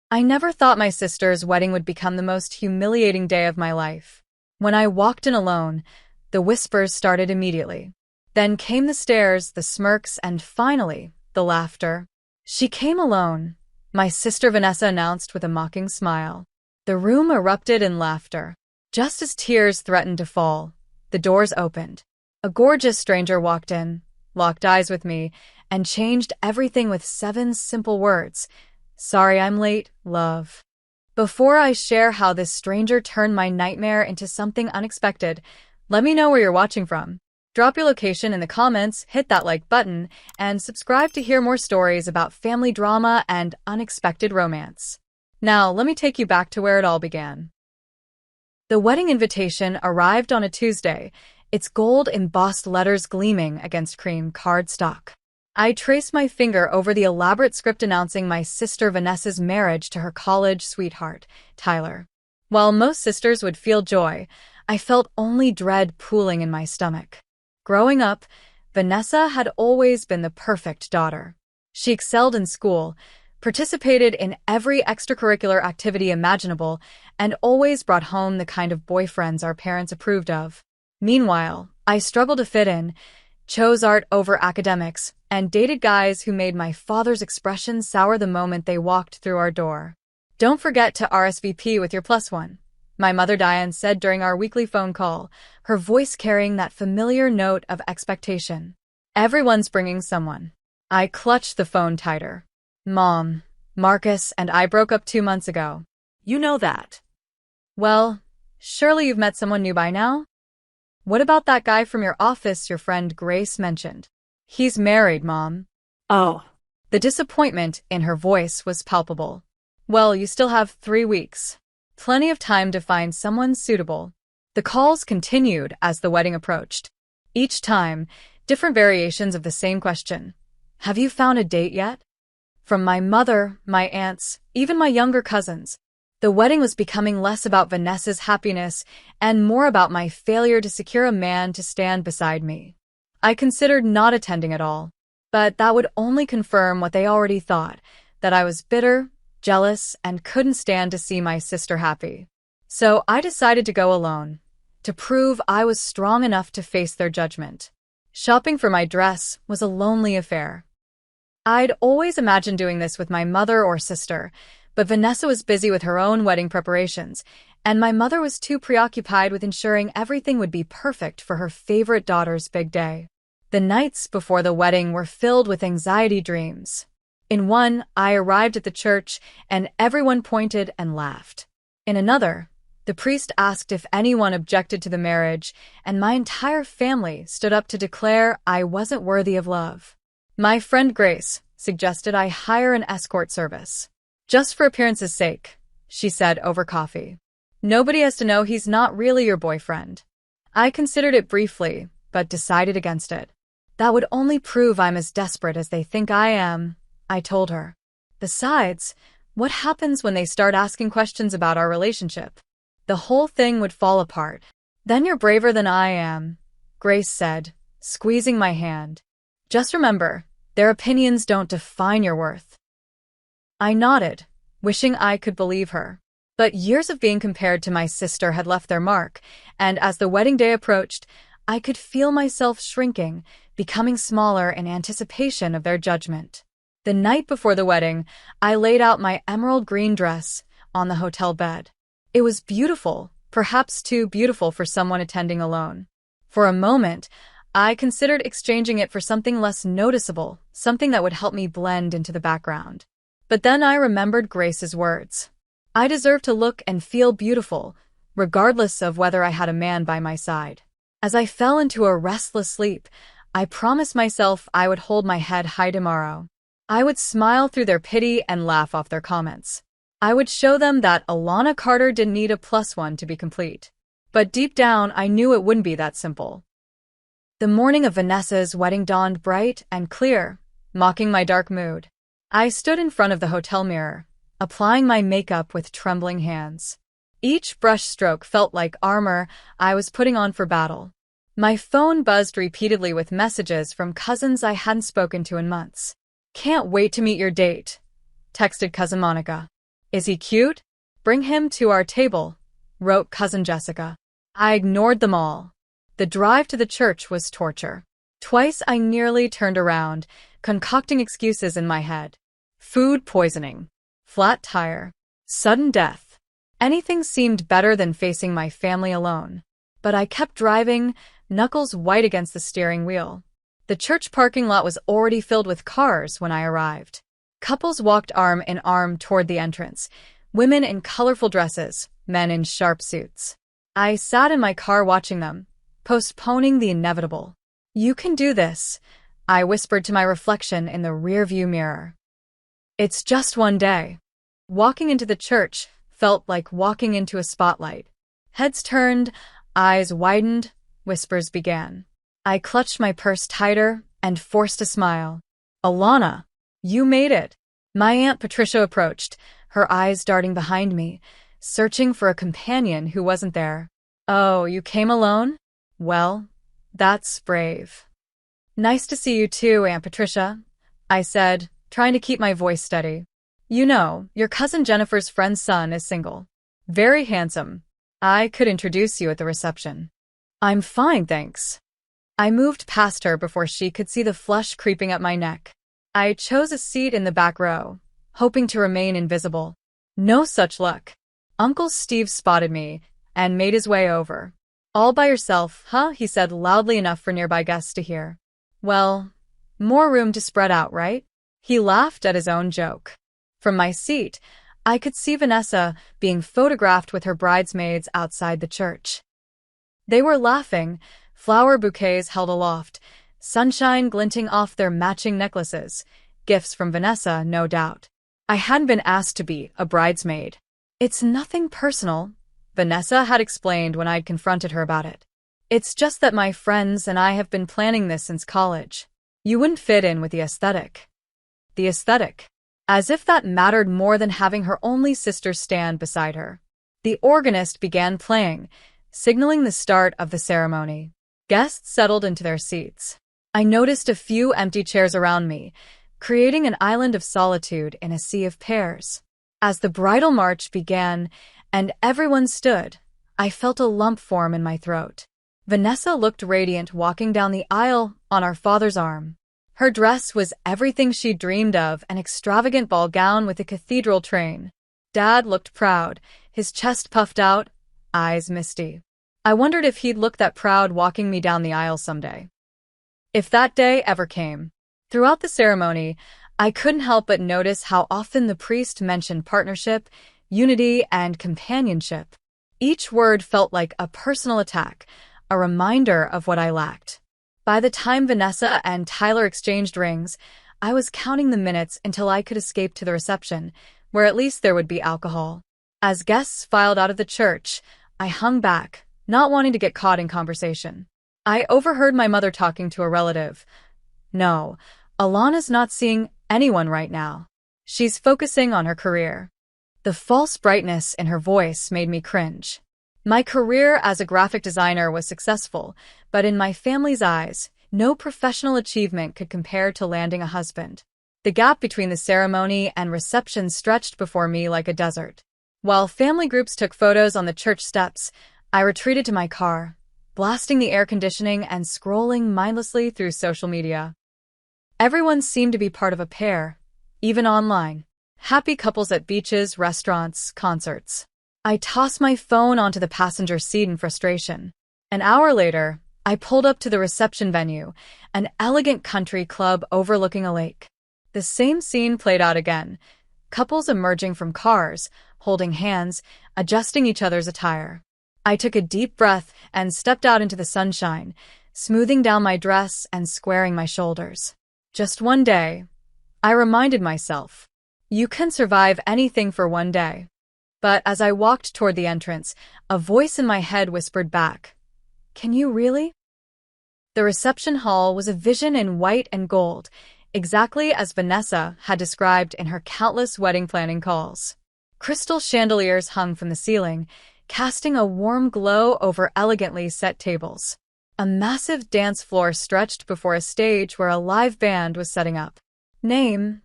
I never thought my sister's wedding would become the most humiliating day of my life. When I walked in alone, the whispers started immediately. Then came the stares, the smirks, and finally, the laughter. "She came alone," my sister Vanessa announced with a mocking smile. The room erupted in laughter. Just as tears threatened to fall, the doors opened. A gorgeous stranger walked in, locked eyes with me, and changed everything with 7 simple words. "Sorry I'm late, love." Before I share how this stranger turned my nightmare into something unexpected, let me know where you're watching from. Drop your location in the comments, hit that like button, and subscribe to hear more stories about family drama and unexpected romance. Now, let me take you back to where it all began. The wedding invitation arrived on a Tuesday, its gold-embossed letters gleaming against cream cardstock. I traced my finger over the elaborate script announcing my sister Vanessa's marriage to her college sweetheart, Tyler. While most sisters would feel joy, I felt only dread pooling in my stomach. Growing up, Vanessa had always been the perfect daughter. She excelled in school, participated in every extracurricular activity imaginable, and always brought home the kind of boyfriends our parents approved of. Meanwhile, I struggled to fit in, chose art over academics, and dated guys who made my father's expression sour the moment they walked through our door. "Don't forget to RSVP with your plus one," my mother Diane said during our weekly phone call, her voice carrying that familiar note of expectation. "Everyone's bringing someone." I clutched the phone tighter. "Mom, Marcus and I broke up 2 months ago. You know that." "Well, surely you've met someone new by now?" "What about that guy from your office your friend Grace mentioned?" "He's married, Mom." Oh. The disappointment in her voice was palpable. "Well, you still have 3 weeks. Plenty of time to find someone suitable." The calls continued as the wedding approached. Each time, different variations of the same question. "Have you found a date yet?" From my mother, my aunts, even my younger cousins. The wedding was becoming less about Vanessa's happiness and more about my failure to secure a man to stand beside me. I considered not attending at all, but that would only confirm what they already thought, that I was bitter, jealous, and couldn't stand to see my sister happy. So I decided to go alone, to prove I was strong enough to face their judgment. Shopping for my dress was a lonely affair. I'd always imagined doing this with my mother or sister, but Vanessa was busy with her own wedding preparations, and my mother was too preoccupied with ensuring everything would be perfect for her favorite daughter's big day. The nights before the wedding were filled with anxiety dreams. In one, I arrived at the church, and everyone pointed and laughed. In another, the priest asked if anyone objected to the marriage, and my entire family stood up to declare I wasn't worthy of love. My friend Grace suggested I hire an escort service. "Just for appearance's sake," she said over coffee. "Nobody has to know he's not really your boyfriend." I considered it briefly, but decided against it. "That would only prove I'm as desperate as they think I am," I told her. "Besides, what happens when they start asking questions about our relationship? The whole thing would fall apart." "Then you're braver than I am," Grace said, squeezing my hand. "Just remember, their opinions don't define your worth." I nodded, wishing I could believe her. But years of being compared to my sister had left their mark, and as the wedding day approached, I could feel myself shrinking, becoming smaller in anticipation of their judgment. The night before the wedding, I laid out my emerald green dress on the hotel bed. It was beautiful, perhaps too beautiful for someone attending alone. For a moment, I considered exchanging it for something less noticeable, something that would help me blend into the background. But then I remembered Grace's words. I deserve to look and feel beautiful, regardless of whether I had a man by my side. As I fell into a restless sleep, I promised myself I would hold my head high tomorrow. I would smile through their pity and laugh off their comments. I would show them that Alana Carter didn't need a +1 to be complete. But deep down, I knew it wouldn't be that simple. The morning of Vanessa's wedding dawned bright and clear, mocking my dark mood. I stood in front of the hotel mirror, applying my makeup with trembling hands. Each brush stroke felt like armor I was putting on for battle. My phone buzzed repeatedly with messages from cousins I hadn't spoken to in months. "Can't wait to meet your date," texted cousin Monica. Is he cute? Bring him to our table, wrote cousin Jessica. I ignored them all. The drive to the church was torture. Twice I nearly turned around, concocting excuses in my head. Food poisoning, flat tire, sudden death. Anything seemed better than facing my family alone. But I kept driving, knuckles white against the steering wheel. The church parking lot was already filled with cars when I arrived. Couples walked arm in arm toward the entrance, women in colorful dresses, men in sharp suits. I sat in my car watching them, postponing the inevitable. You can do this, I whispered to my reflection in the rearview mirror. It's just one day. Walking into the church felt like walking into a spotlight. Heads turned, eyes widened, whispers began. I clutched my purse tighter and forced a smile. Alana, you made it. My Aunt Patricia approached, her eyes darting behind me, searching for a companion who wasn't there. Oh, you came alone? Well, that's brave. Nice to see you too, Aunt Patricia, I said, trying to keep my voice steady. You know, your cousin Jennifer's friend's son is single. Very handsome. I could introduce you at the reception. I'm fine, thanks. I moved past her before she could see the flush creeping up my neck. I chose a seat in the back row, hoping to remain invisible. No such luck. Uncle Steve spotted me and made his way over. All by yourself, huh? He said loudly enough for nearby guests to hear. Well, more room to spread out, right? He laughed at his own joke. From my seat, I could see Vanessa being photographed with her bridesmaids outside the church. They were laughing, flower bouquets held aloft, sunshine glinting off their matching necklaces, gifts from Vanessa, no doubt. I hadn't been asked to be a bridesmaid. It's nothing personal, Vanessa had explained when I'd confronted her about it. It's just that my friends and I have been planning this since college. You wouldn't fit in with the aesthetic. The aesthetic. As if that mattered more than having her only sister stand beside her. The organist began playing, signaling the start of the ceremony. Guests settled into their seats. I noticed a few empty chairs around me, creating an island of solitude in a sea of pairs. As the bridal march began and everyone stood, I felt a lump form in my throat. Vanessa looked radiant walking down the aisle on our father's arm. Her dress was everything she'd dreamed of, an extravagant ball gown with a cathedral train. Dad looked proud, his chest puffed out, eyes misty. I wondered if he'd look that proud walking me down the aisle someday. If that day ever came. Throughout the ceremony, I couldn't help but notice how often the priest mentioned partnership, unity, and companionship. Each word felt like a personal attack, a reminder of what I lacked. By the time Vanessa and Tyler exchanged rings, I was counting the minutes until I could escape to the reception, where at least there would be alcohol. As guests filed out of the church, I hung back, not wanting to get caught in conversation. I overheard my mother talking to a relative. No, Alana's not seeing anyone right now. She's focusing on her career. The false brightness in her voice made me cringe. My career as a graphic designer was successful, but in my family's eyes, no professional achievement could compare to landing a husband. The gap between the ceremony and reception stretched before me like a desert. While family groups took photos on the church steps, I retreated to my car, blasting the air conditioning and scrolling mindlessly through social media. Everyone seemed to be part of a pair, even online. Happy couples at beaches, restaurants, concerts. I tossed my phone onto the passenger seat in frustration. An hour later, I pulled up to the reception venue, an elegant country club overlooking a lake. The same scene played out again, couples emerging from cars, holding hands, adjusting each other's attire. I took a deep breath and stepped out into the sunshine, smoothing down my dress and squaring my shoulders. Just one day, I reminded myself, you can survive anything for one day. But as I walked toward the entrance, a voice in my head whispered back, can you really? The reception hall was a vision in white and gold, exactly as Vanessa had described in her countless wedding planning calls. Crystal chandeliers hung from the ceiling, casting a warm glow over elegantly set tables. A massive dance floor stretched before a stage where a live band was setting up. Name?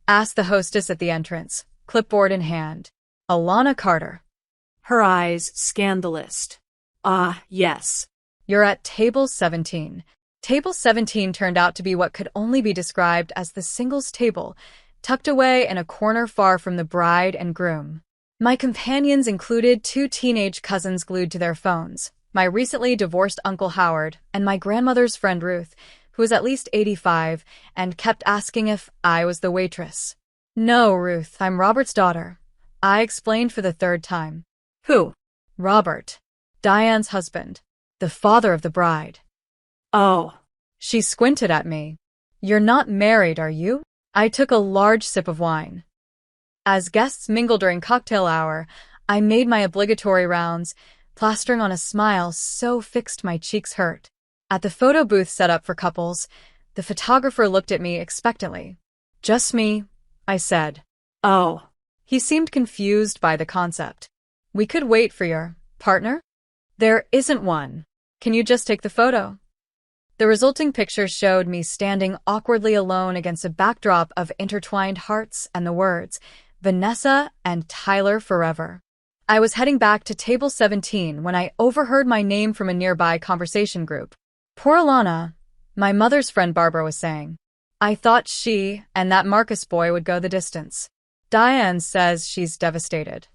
Asked the hostess at the entrance, clipboard in hand. Alana Carter. Her eyes scanned the list. Ah, yes. You're at table 17. Table 17 turned out to be what could only be described as the singles table, tucked away in a corner far from the bride and groom. My companions included 2 teenage cousins glued to their phones, my recently divorced Uncle Howard, and my grandmother's friend Ruth, who was at least 85 and kept asking if I was the waitress. No, Ruth, I'm Robert's daughter. I explained for the 3rd time. Who? Robert. Diane's husband. The father of the bride. Oh. She squinted at me. You're not married, are you? I took a large sip of wine. As guests mingled during cocktail hour, I made my obligatory rounds, plastering on a smile so fixed my cheeks hurt. At the photo booth set up for couples, the photographer looked at me expectantly. Just me, I said. Oh. He seemed confused by the concept. We could wait for your partner? There isn't one. Can you just take the photo? The resulting picture showed me standing awkwardly alone against a backdrop of intertwined hearts and the words, Vanessa and Tyler forever. I was heading back to table 17 when I overheard my name from a nearby conversation group. Poor Alana, my mother's friend Barbara was saying. I thought she and that Marcus boy would go the distance. Diane says she's devastated.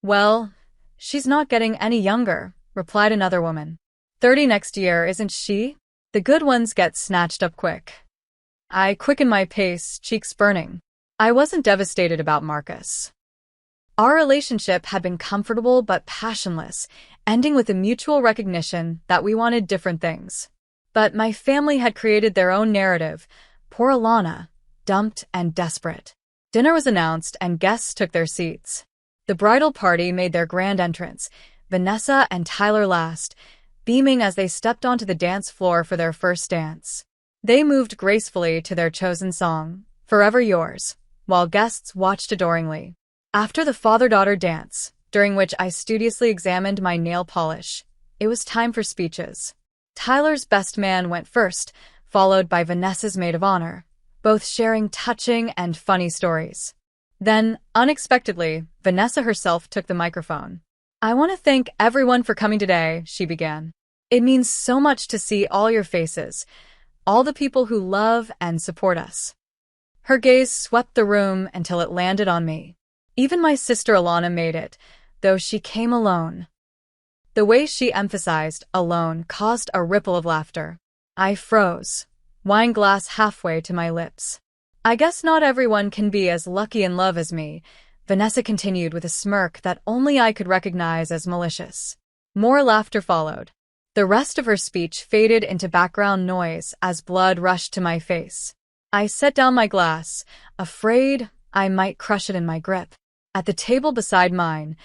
Well, she's not getting any younger, replied another woman. 30 next year, isn't she? The good ones get snatched up quick. I quickened my pace, cheeks burning. I wasn't devastated about Marcus. Our relationship had been comfortable but passionless, ending with a mutual recognition that we wanted different things. But my family had created their own narrative. Poor Alana, dumped and desperate. Dinner was announced and guests took their seats. The bridal party made their grand entrance, Vanessa and Tyler last, beaming as they stepped onto the dance floor for their first dance. They moved gracefully to their chosen song, Forever Yours, while guests watched adoringly. After the father-daughter dance, during which I studiously examined my nail polish, it was time for speeches. Tyler's best man went first, followed by Vanessa's maid of honor, both sharing touching and funny stories. Then, unexpectedly, Vanessa herself took the microphone. I want to thank everyone for coming today, she began. It means so much to see all your faces, all the people who love and support us. Her gaze swept the room until it landed on me. Even my sister Alana made it, though she came alone. The way she emphasized alone caused a ripple of laughter. I froze, wine glass halfway to my lips. I guess not everyone can be as lucky in love as me, Vanessa continued with a smirk that only I could recognize as malicious. More laughter followed. The rest of her speech faded into background noise as blood rushed to my face. I set down my glass, afraid I might crush it in my grip. At the table beside mine,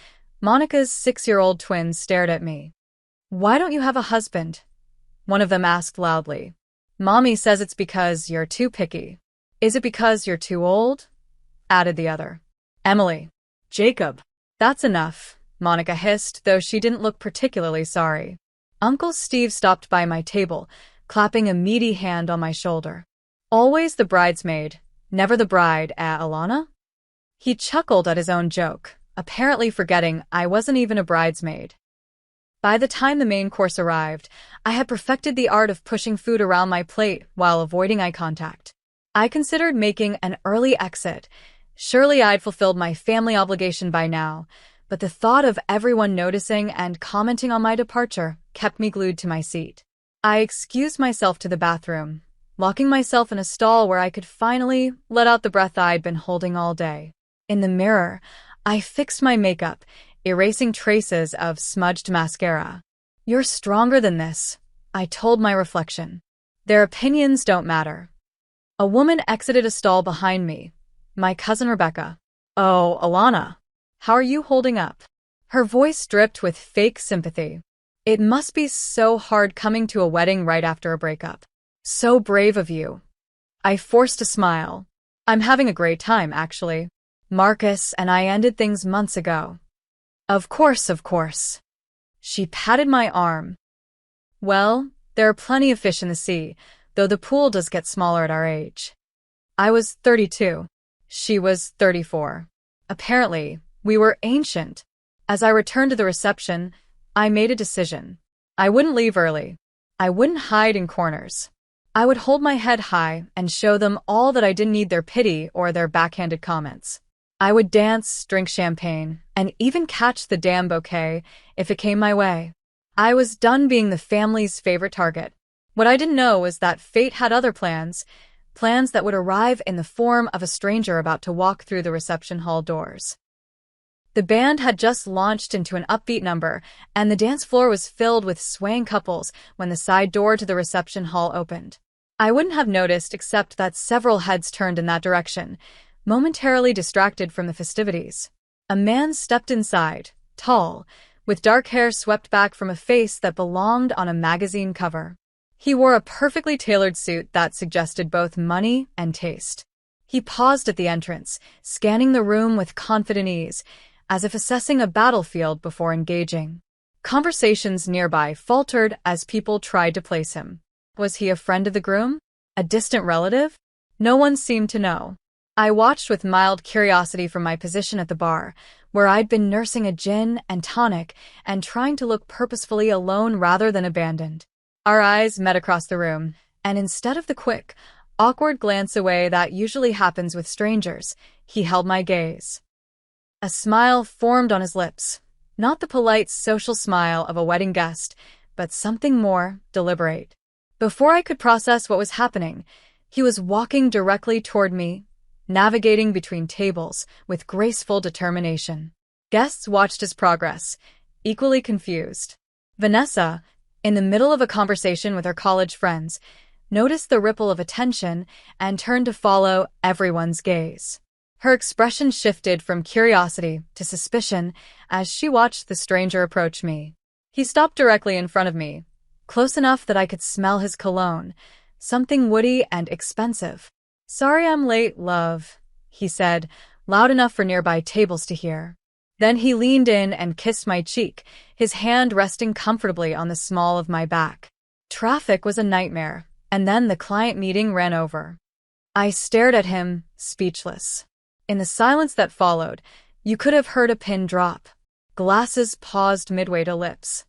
Monica's 6-year-old twins stared at me. Why don't you have a husband? One of them asked loudly. Mommy says it's because you're too picky. Is it because you're too old? Added the other. Emily. Jacob. That's enough, Monica hissed, though she didn't look particularly sorry. Uncle Steve stopped by my table, clapping a meaty hand on my shoulder. Always the bridesmaid, never the bride, Alana? He chuckled at his own joke, apparently forgetting I wasn't even a bridesmaid. By the time the main course arrived, I had perfected the art of pushing food around my plate while avoiding eye contact. I considered making an early exit. Surely I'd fulfilled my family obligation by now, but the thought of everyone noticing and commenting on my departure kept me glued to my seat. I excused myself to the bathroom, locking myself in a stall where I could finally let out the breath I'd been holding all day. In the mirror, I fixed my makeup, erasing traces of smudged mascara. You're stronger than this, I told my reflection. Their opinions don't matter. A woman exited a stall behind me. My cousin Rebecca. Oh, Alana. How are you holding up? Her voice dripped with fake sympathy. It must be so hard coming to a wedding right after a breakup. So brave of you. I forced a smile. I'm having a great time, actually. Marcus and I ended things months ago. Of course, of course. She patted my arm. Well, there are plenty of fish in the sea, though the pool does get smaller at our age. I was 32. She was 34. Apparently, we were ancient. As I returned to the reception, I made a decision. I wouldn't leave early. I wouldn't hide in corners. I would hold my head high and show them all that I didn't need their pity or their backhanded comments. I would dance, drink champagne, and even catch the damn bouquet if it came my way. I was done being the family's favorite target. What I didn't know was that fate had other plans that would arrive in the form of a stranger about to walk through the reception hall doors. The band had just launched into an upbeat number, and the dance floor was filled with swaying couples when the side door to the reception hall opened. I wouldn't have noticed except that several heads turned in that direction, momentarily distracted from the festivities. A man stepped inside, tall, with dark hair swept back from a face that belonged on a magazine cover. He wore a perfectly tailored suit that suggested both money and taste. He paused at the entrance, scanning the room with confident ease, as if assessing a battlefield before engaging. Conversations nearby faltered as people tried to place him. Was he a friend of the groom? A distant relative? No one seemed to know. I watched with mild curiosity from my position at the bar, where I'd been nursing a gin and tonic and trying to look purposefully alone rather than abandoned. Our eyes met across the room, and instead of the quick, awkward glance away that usually happens with strangers, he held my gaze. A smile formed on his lips, not the polite social smile of a wedding guest, but something more deliberate. Before I could process what was happening, he was walking directly toward me, navigating between tables with graceful determination. Guests watched his progress, equally confused. Vanessa, in the middle of a conversation with her college friends, noticed the ripple of attention and turned to follow everyone's gaze. Her expression shifted from curiosity to suspicion as she watched the stranger approach me. He stopped directly in front of me, close enough that I could smell his cologne, something woody and expensive. "Sorry I'm late, love," he said, loud enough for nearby tables to hear. Then he leaned in and kissed my cheek, his hand resting comfortably on the small of my back. Traffic was a nightmare, and then the client meeting ran over. I stared at him, speechless. In the silence that followed, you could have heard a pin drop. Glasses paused midway to lips.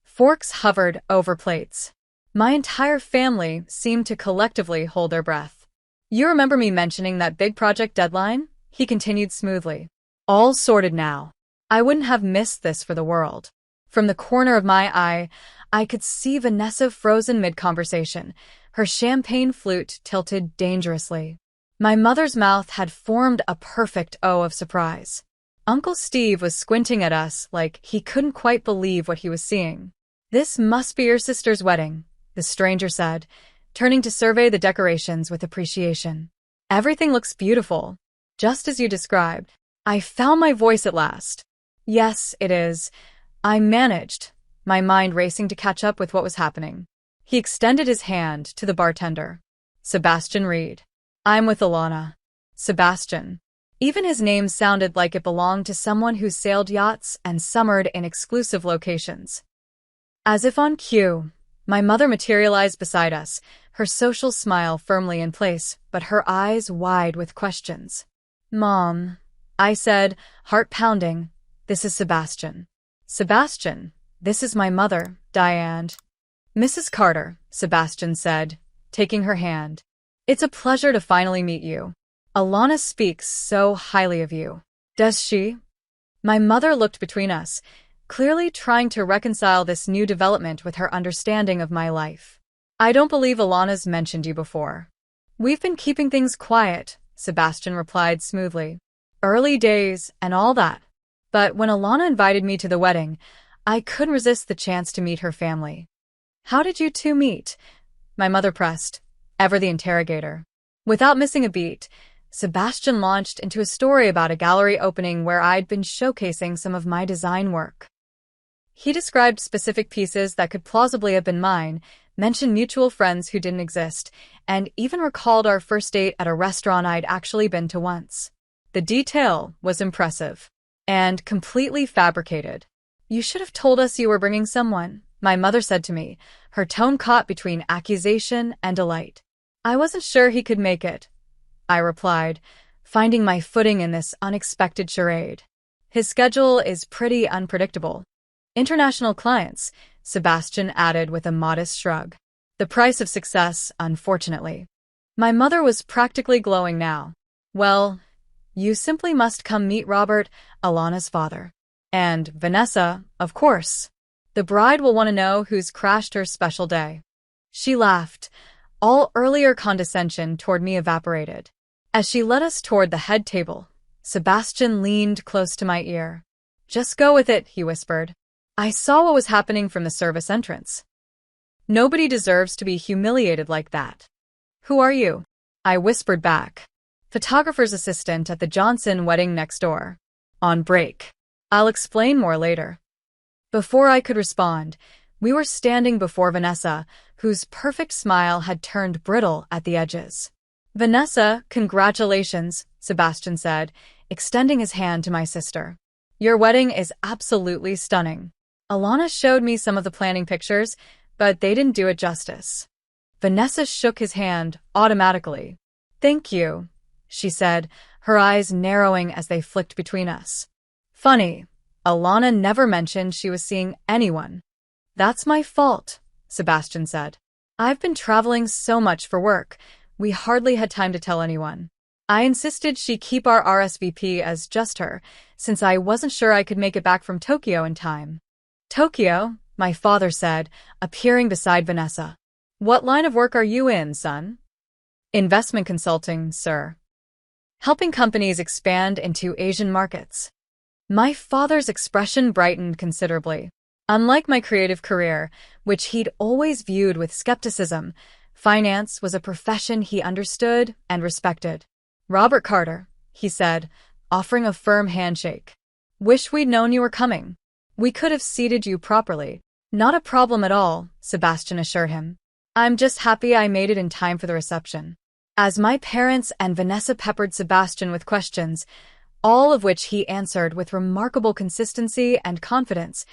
Forks hovered over plates. My entire family seemed to collectively hold their breath. "You remember me mentioning that big project deadline?" he continued smoothly. "All sorted now. I wouldn't have missed this for the world." From the corner of my eye, I could see Vanessa frozen mid-conversation, her champagne flute tilted dangerously. My mother's mouth had formed a perfect O of surprise. Uncle Steve was squinting at us like he couldn't quite believe what he was seeing. "This must be your sister's wedding," the stranger said, turning to survey the decorations with appreciation. "Everything looks beautiful, just as you described." I found my voice at last. "Yes, it is," I managed, my mind racing to catch up with what was happening. He extended his hand to the bartender. "Sebastian Reed. I'm with Alana." Sebastian. Even his name sounded like it belonged to someone who sailed yachts and summered in exclusive locations. As if on cue, my mother materialized beside us, her social smile firmly in place, but her eyes wide with questions. "Mom," I said, heart pounding, "this is Sebastian." "Sebastian, this is my mother, Diane." "Mrs. Carter," Sebastian said, taking her hand. "It's a pleasure to finally meet you. Alana speaks so highly of you." "Does she?" My mother looked between us, clearly trying to reconcile this new development with her understanding of my life. "I don't believe Alana's mentioned you before." "We've been keeping things quiet," Sebastian replied smoothly. "Early days and all that. But when Alana invited me to the wedding, I couldn't resist the chance to meet her family." "How did you two meet?" my mother pressed, ever the interrogator. Without missing a beat, Sebastian launched into a story about a gallery opening where I'd been showcasing some of my design work. He described specific pieces that could plausibly have been mine, mentioned mutual friends who didn't exist, and even recalled our first date at a restaurant I'd actually been to once. The detail was impressive and completely fabricated. "You should have told us you were bringing someone," my mother said to me, her tone caught between accusation and delight. "I wasn't sure he could make it," I replied, finding my footing in this unexpected charade. His schedule is pretty unpredictable. International clients, Sebastian added with a modest shrug. The price of success, unfortunately. My mother was practically glowing now. Well, you simply must come meet Robert, Alana's father. And Vanessa, of course. The bride will want to know who's crashed her special day. She laughed. All earlier condescension toward me evaporated. As she led us toward the head table, Sebastian leaned close to my ear. Just go with it, he whispered. I saw what was happening from the service entrance. Nobody deserves to be humiliated like that. Who are you? I whispered back. Photographer's assistant at the Johnson wedding next door. On break. I'll explain more later. Before I could respond, we were standing before Vanessa, whose perfect smile had turned brittle at the edges. Vanessa, congratulations, Sebastian said, extending his hand to my sister. Your wedding is absolutely stunning. Alana showed me some of the planning pictures, but they didn't do it justice. Vanessa shook his hand automatically. Thank you, she said, her eyes narrowing as they flicked between us. Funny, Alana never mentioned she was seeing anyone. That's my fault, Sebastian said. I've been traveling so much for work, we hardly had time to tell anyone. I insisted she keep our RSVP as just her, since I wasn't sure I could make it back from Tokyo in time. Tokyo, my father said, appearing beside Vanessa. What line of work are you in, son? Investment consulting, sir. Helping companies expand into Asian markets. My father's expression brightened considerably. Unlike my creative career, which he'd always viewed with skepticism, finance was a profession he understood and respected. Robert Carter, he said, offering a firm handshake. Wish we'd known you were coming. We could have seated you properly. Not a problem at all, Sebastian assured him. I'm just happy I made it in time for the reception. As my parents and Vanessa peppered Sebastian with questions, all of which he answered with remarkable consistency and confidence,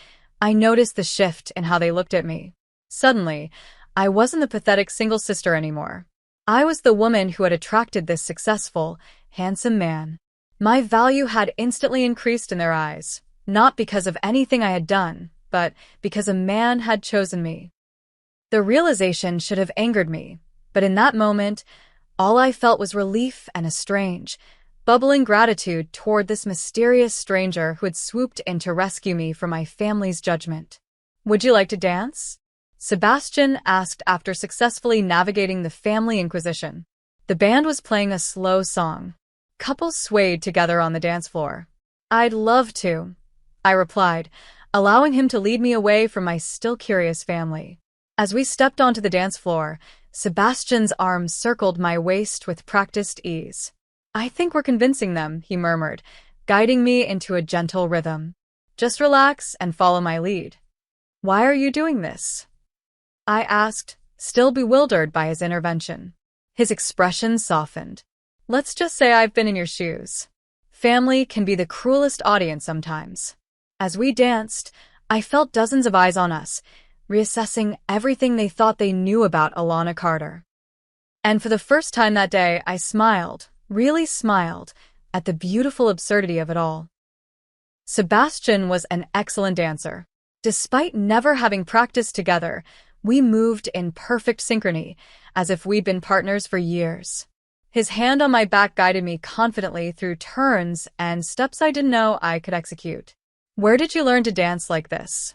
I noticed the shift in how they looked at me. Suddenly, I wasn't the pathetic single sister anymore. I was the woman who had attracted this successful, handsome man. My value had instantly increased in their eyes, not because of anything I had done, but because a man had chosen me. The realization should have angered me, but in that moment, all I felt was relief and a strange, bubbling gratitude toward this mysterious stranger who had swooped in to rescue me from my family's judgment. Would you like to dance? Sebastian asked after successfully navigating the family inquisition. The band was playing a slow song. Couples swayed together on the dance floor. I'd love to, I replied, allowing him to lead me away from my still curious family. As we stepped onto the dance floor, Sebastian's arms circled my waist with practiced ease. I think we're convincing them, he murmured, guiding me into a gentle rhythm. Just relax and follow my lead. Why are you doing this? I asked, still bewildered by his intervention. His expression softened. Let's just say I've been in your shoes. Family can be the cruelest audience sometimes. As we danced, I felt dozens of eyes on us, reassessing everything they thought they knew about Alana Carter. And for the first time that day, I smiled, really smiled, at the beautiful absurdity of it all. Sebastian was an excellent dancer. Despite never having practiced together, we moved in perfect synchrony, as if we'd been partners for years. His hand on my back guided me confidently through turns and steps I didn't know I could execute. Where did you learn to dance like this?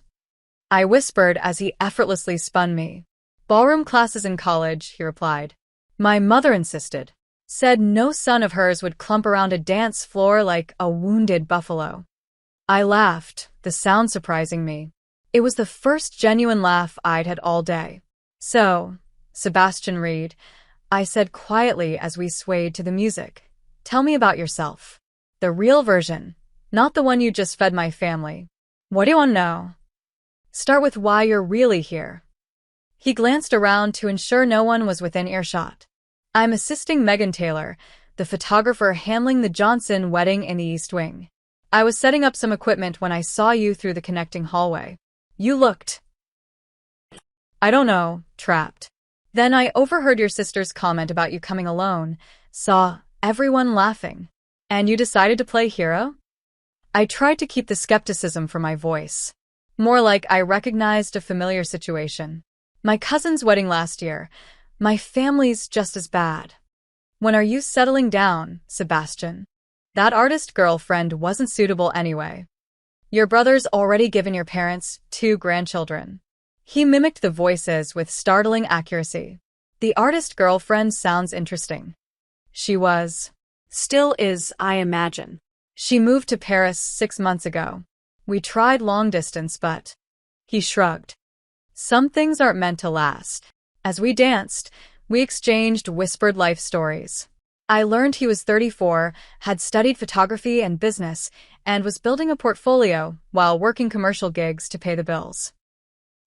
I whispered as he effortlessly spun me. Ballroom classes in college, he replied. My mother insisted. Said no son of hers would clump around a dance floor like a wounded buffalo. I laughed, the sound surprising me. It was the first genuine laugh I'd had all day. So, Sebastian Reed, I said quietly as we swayed to the music. Tell me about yourself. The real version, not the one you just fed my family. What do you want to know? Start with why you're really here. He glanced around to ensure no one was within earshot. I'm assisting Megan Taylor, the photographer handling the Johnson wedding in the East Wing. I was setting up some equipment when I saw you through the connecting hallway. You looked, I don't know, trapped. Then I overheard your sister's comment about you coming alone, saw everyone laughing. And you decided to play hero? I tried to keep the skepticism from my voice. More like I recognized a familiar situation. My cousin's wedding last year. My family's just as bad. When are you settling down, Sebastian? That artist girlfriend wasn't suitable anyway. Your brother's already given your parents 2 grandchildren. He mimicked the voices with startling accuracy. The artist girlfriend sounds interesting. She was. Still is, I imagine. She moved to Paris 6 months ago. We tried long distance, but... He shrugged. Some things aren't meant to last. As we danced, we exchanged whispered life stories. I learned he was 34, had studied photography and business, and was building a portfolio while working commercial gigs to pay the bills.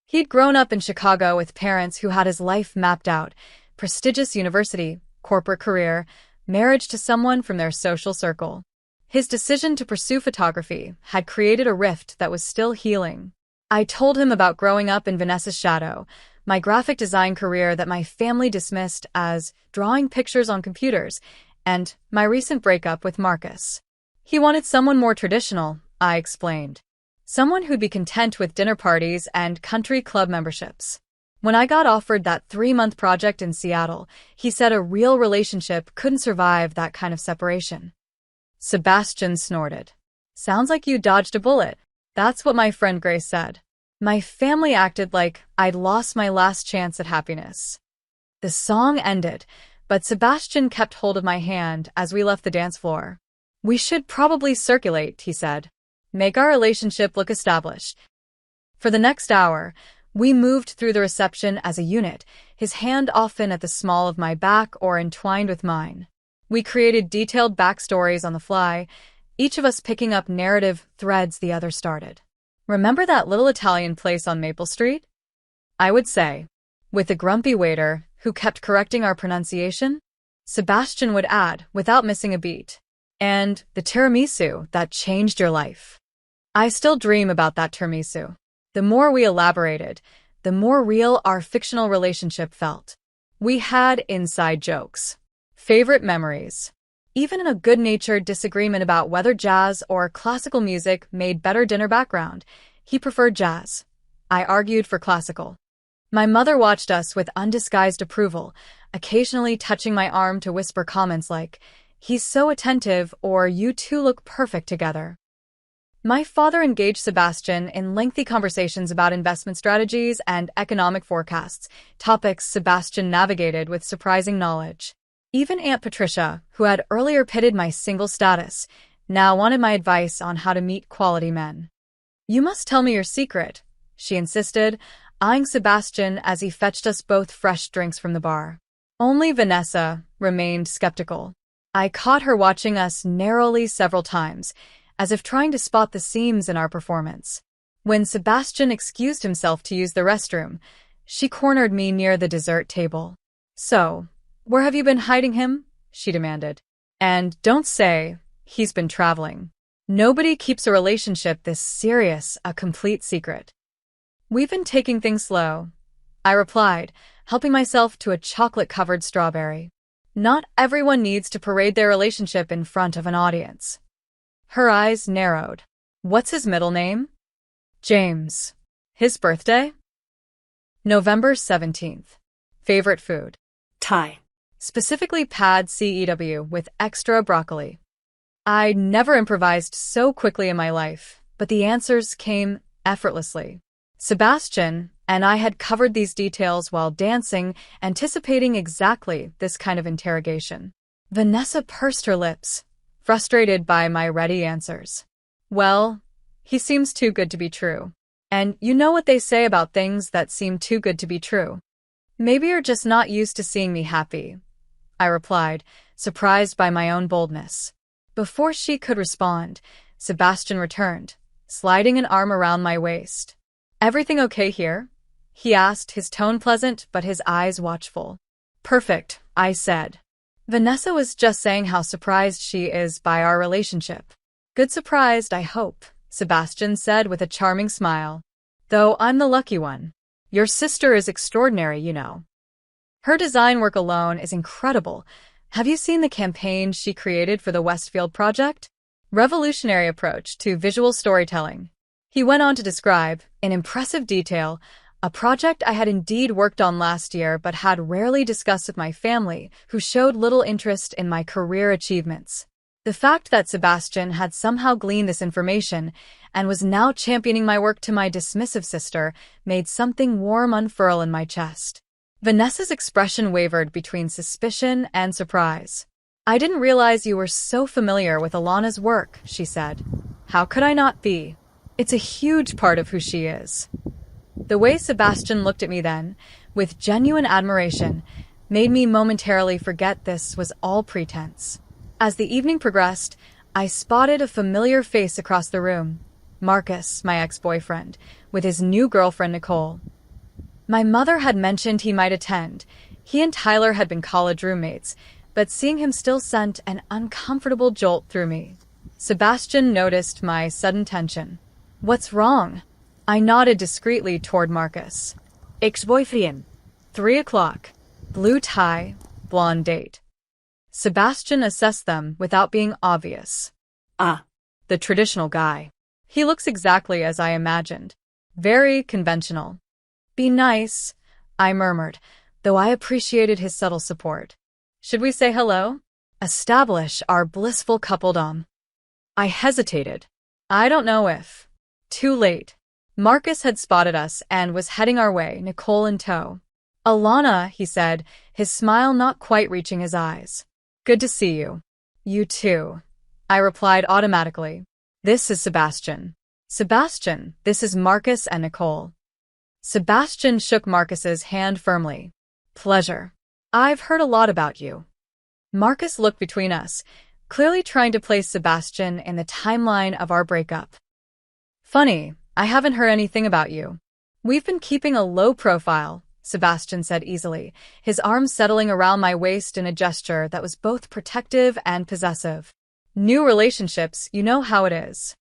He'd grown up in Chicago with parents who had his life mapped out: prestigious university, corporate career, marriage to someone from their social circle. His decision to pursue photography had created a rift that was still healing. I told him about growing up in Vanessa's shadow, my graphic design career that my family dismissed as drawing pictures on computers, and my recent breakup with Marcus. He wanted someone more traditional, I explained. Someone who'd be content with dinner parties and country club memberships. When I got offered that 3-month project in Seattle, he said a real relationship couldn't survive that kind of separation. Sebastian snorted. Sounds like you dodged a bullet. That's what my friend Grace said. My family acted like I'd lost my last chance at happiness. The song ended, but Sebastian kept hold of my hand as we left the dance floor. We should probably circulate, he said. Make our relationship look established. For the next hour, we moved through the reception as a unit, his hand often at the small of my back or entwined with mine. We created detailed backstories on the fly, each of us picking up narrative threads the other started. Remember that little Italian place on Maple Street? I would say, with a grumpy waiter who kept correcting our pronunciation. Sebastian would add, without missing a beat. And the tiramisu that changed your life. I still dream about that tiramisu. The more we elaborated, the more real our fictional relationship felt. We had inside jokes, favorite memories. Even in a good-natured disagreement about whether jazz or classical music made better dinner background, he preferred jazz. I argued for classical. My mother watched us with undisguised approval, occasionally touching my arm to whisper comments like, "He's so attentive," or "You two look perfect together." My father engaged Sebastian in lengthy conversations about investment strategies and economic forecasts, topics Sebastian navigated with surprising knowledge. Even Aunt Patricia, who had earlier pitted my single status, now wanted my advice on how to meet quality men. "You must tell me your secret," she insisted, eyeing Sebastian as he fetched us both fresh drinks from the bar. Only Vanessa remained skeptical. I caught her watching us narrowly several times, as if trying to spot the seams in our performance. When Sebastian excused himself to use the restroom, she cornered me near the dessert table. "So, where have you been hiding him?" she demanded. "And don't say he's been traveling. Nobody keeps a relationship this serious a complete secret." "We've been taking things slow," I replied, helping myself to a chocolate-covered strawberry. Not everyone needs to parade their relationship in front of an audience. Her eyes narrowed. "What's his middle name?" "James." "His birthday?" November 17th. Favorite food? Thai. Specifically pad cew with extra broccoli. I never improvised so quickly in my life, but the answers came effortlessly. Sebastian and I had covered these details while dancing, anticipating exactly this kind of interrogation. Vanessa pursed her lips, frustrated by my ready answers. "Well, he seems too good to be true. And you know what they say about things that seem too good to be true. Maybe you're just not used to seeing me happy," I replied, surprised by my own boldness. Before she could respond, Sebastian returned, sliding an arm around my waist. "Everything okay here?" he asked, his tone pleasant but his eyes watchful. "Perfect," I said. Vanessa was just saying how surprised she is by our relationship. "Good surprised, I hope," Sebastian said with a charming smile. "Though I'm the lucky one. Your sister is extraordinary, you know. Her design work alone is incredible, Have you seen the campaign she created for the Westfield project? Revolutionary approach to visual storytelling. He went on to describe, in impressive detail, a project I had indeed worked on last year but had rarely discussed with my family, who showed little interest in my career achievements. The fact that Sebastian had somehow gleaned this information and was now championing my work to my dismissive sister made something warm unfurl in my chest. Vanessa's expression wavered between suspicion and surprise. I didn't realize you were so familiar with Alana's work, she said. How could I not be? It's a huge part of who she is. The way Sebastian looked at me then, with genuine admiration, made me momentarily forget this was all pretense. As the evening progressed, I spotted a familiar face across the room. Marcus, my ex-boyfriend, with his new girlfriend Nicole. My mother had mentioned he might attend. He and Tyler had been college roommates, but seeing him still sent an uncomfortable jolt through me. Sebastian noticed my sudden tension. What's wrong? I nodded discreetly toward Marcus. Ex-boyfriend. 3 o'clock. Blue tie, blonde date. Sebastian assessed them without being obvious. Ah, The traditional guy. He looks exactly as I imagined. Very conventional. Be nice, I murmured, though I appreciated his subtle support. Should we say hello? Establish our blissful coupledom. I hesitated. I don't know if. Too late. Marcus had spotted us and was heading our way, Nicole in tow. Alana, he said, his smile not quite reaching his eyes. Good to see you. You too. I replied automatically. This is Sebastian. Sebastian, this is Marcus and Nicole. Sebastian shook Marcus's hand firmly. Pleasure. I've heard a lot about you. Marcus looked between us, clearly trying to place Sebastian in the timeline of our breakup. Funny, I haven't heard anything about you. We've been keeping a low profile, Sebastian said easily, his arms settling around my waist in a gesture that was both protective and possessive. New relationships, you know how it is.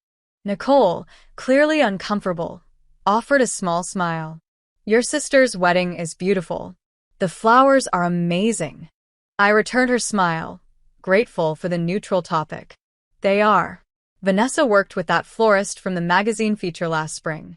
Nicole, clearly uncomfortable, offered a small smile. Your sister's wedding is beautiful. The flowers are amazing. I returned her smile, grateful for the neutral topic. They are. Vanessa worked with that florist from the magazine feature last spring.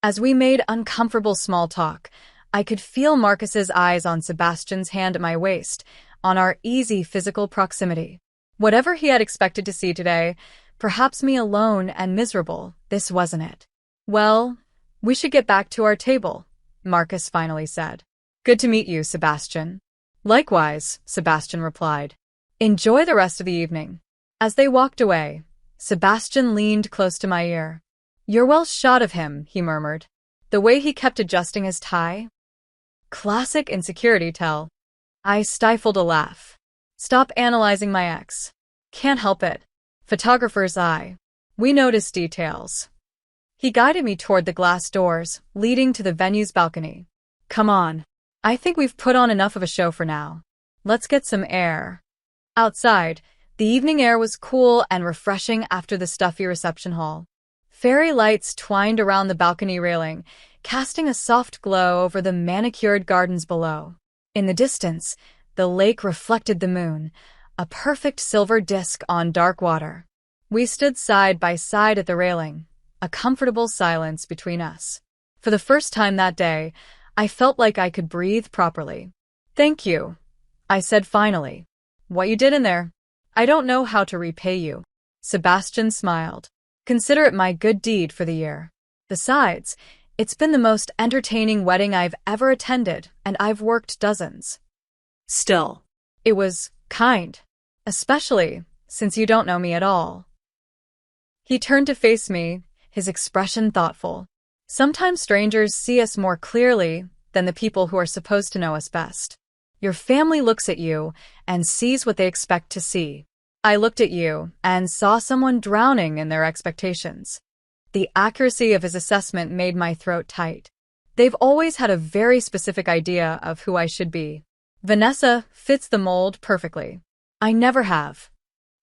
As we made uncomfortable small talk, I could feel Marcus's eyes on Sebastian's hand at my waist, on our easy physical proximity. Whatever he had expected to see today, perhaps me alone and miserable, this wasn't it. Well, we should get back to our table, Marcus finally said. Good to meet you, Sebastian. Likewise, Sebastian replied. Enjoy the rest of the evening. As they walked away, Sebastian leaned close to my ear. You're well shot of him, he murmured. The way he kept adjusting his tie? Classic insecurity tell. I stifled a laugh. Stop analyzing my ex. Can't help it. Photographer's eye. We notice details. He guided me toward the glass doors, leading to the venue's balcony. Come on. I think we've put on enough of a show for now. Let's get some air. Outside, the evening air was cool and refreshing after the stuffy reception hall. Fairy lights twined around the balcony railing, casting a soft glow over the manicured gardens below. In the distance, the lake reflected the moon, a perfect silver disk on dark water. We stood side by side at the railing, a comfortable silence between us. For the first time that day, I felt like I could breathe properly. Thank you, I said finally. What you did in there? I don't know how to repay you. Sebastian smiled. Consider it my good deed for the year. Besides, it's been the most entertaining wedding I've ever attended, and I've worked dozens. still. It was kind, especially since you don't know me at all. He turned to face me, his expression thoughtful. Sometimes strangers see us more clearly than the people who are supposed to know us best. Your family looks at you and sees what they expect to see. I looked at you and saw someone drowning in their expectations. The accuracy of his assessment made my throat tight. They've always had a very specific idea of who I should be. Vanessa fits the mold perfectly. I never have.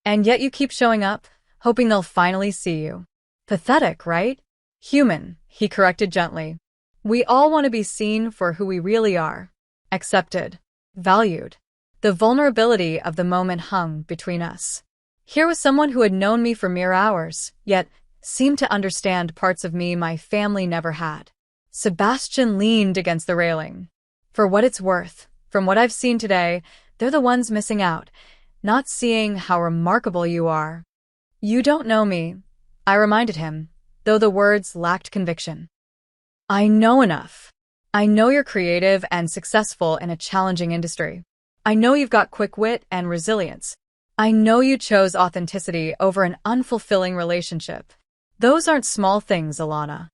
And yet you keep showing up, hoping they'll finally see you. Pathetic, right? Human, he corrected gently. We all want to be seen for who we really are. Accepted. Valued. The vulnerability of the moment hung between us. Here was someone who had known me for mere hours, yet seemed to understand parts of me my family never had. Sebastian leaned against the railing. For what it's worth, from what I've seen today, they're the ones missing out, not seeing how remarkable you are. You don't know me, I reminded him, though the words lacked conviction. I know enough. I know you're creative and successful in a challenging industry. I know you've got quick wit and resilience. I know you chose authenticity over an unfulfilling relationship. Those aren't small things, Alana.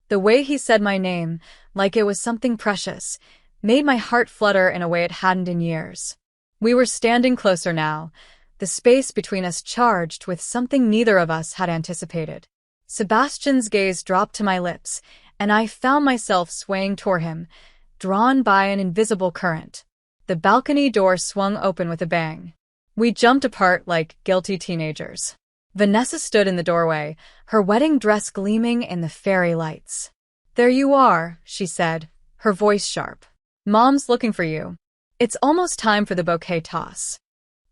The way he said my name, like it was something precious, made my heart flutter in a way it hadn't in years. We were standing closer now, the space between us charged with something neither of us had anticipated. Sebastian's gaze dropped to my lips, and I found myself swaying toward him, drawn by an invisible current. The balcony door swung open with a bang. We jumped apart like guilty teenagers. Vanessa stood in the doorway, her wedding dress gleaming in the fairy lights. There you are, she said, her voice sharp. Mom's looking for you. It's almost time for the bouquet toss.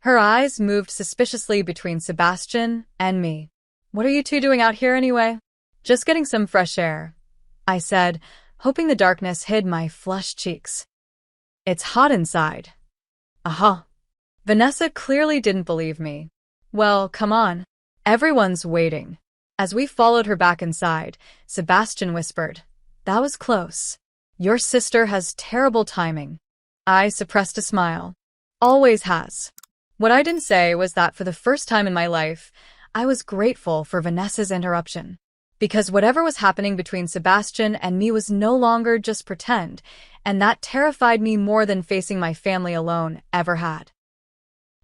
Her eyes moved suspiciously between Sebastian and me. What are you two doing out here anyway? Just getting some fresh air, I said, hoping the darkness hid my flushed cheeks. It's hot inside. Aha. Vanessa clearly didn't believe me. Well, come on. Everyone's waiting. As we followed her back inside, Sebastian whispered, That was close. Your sister has terrible timing. I suppressed a smile. Always has. What I didn't say was that for the first time in my life, I was grateful for Vanessa's interruption. Because whatever was happening between Sebastian and me was no longer just pretend, and that terrified me more than facing my family alone ever had.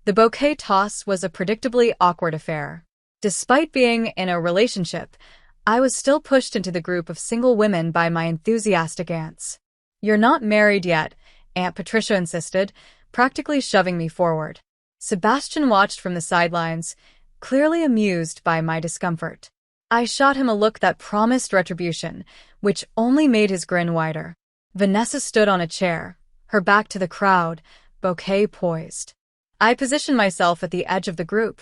The bouquet toss was a predictably awkward affair. Despite being in a relationship, I was still pushed into the group of single women by my enthusiastic aunts. You're not married yet, Aunt Patricia insisted, practically shoving me forward. Sebastian watched from the sidelines, clearly amused by my discomfort. I shot him a look that promised retribution, which only made his grin wider. Vanessa stood on a chair, her back to the crowd, bouquet poised. I positioned myself at the edge of the group,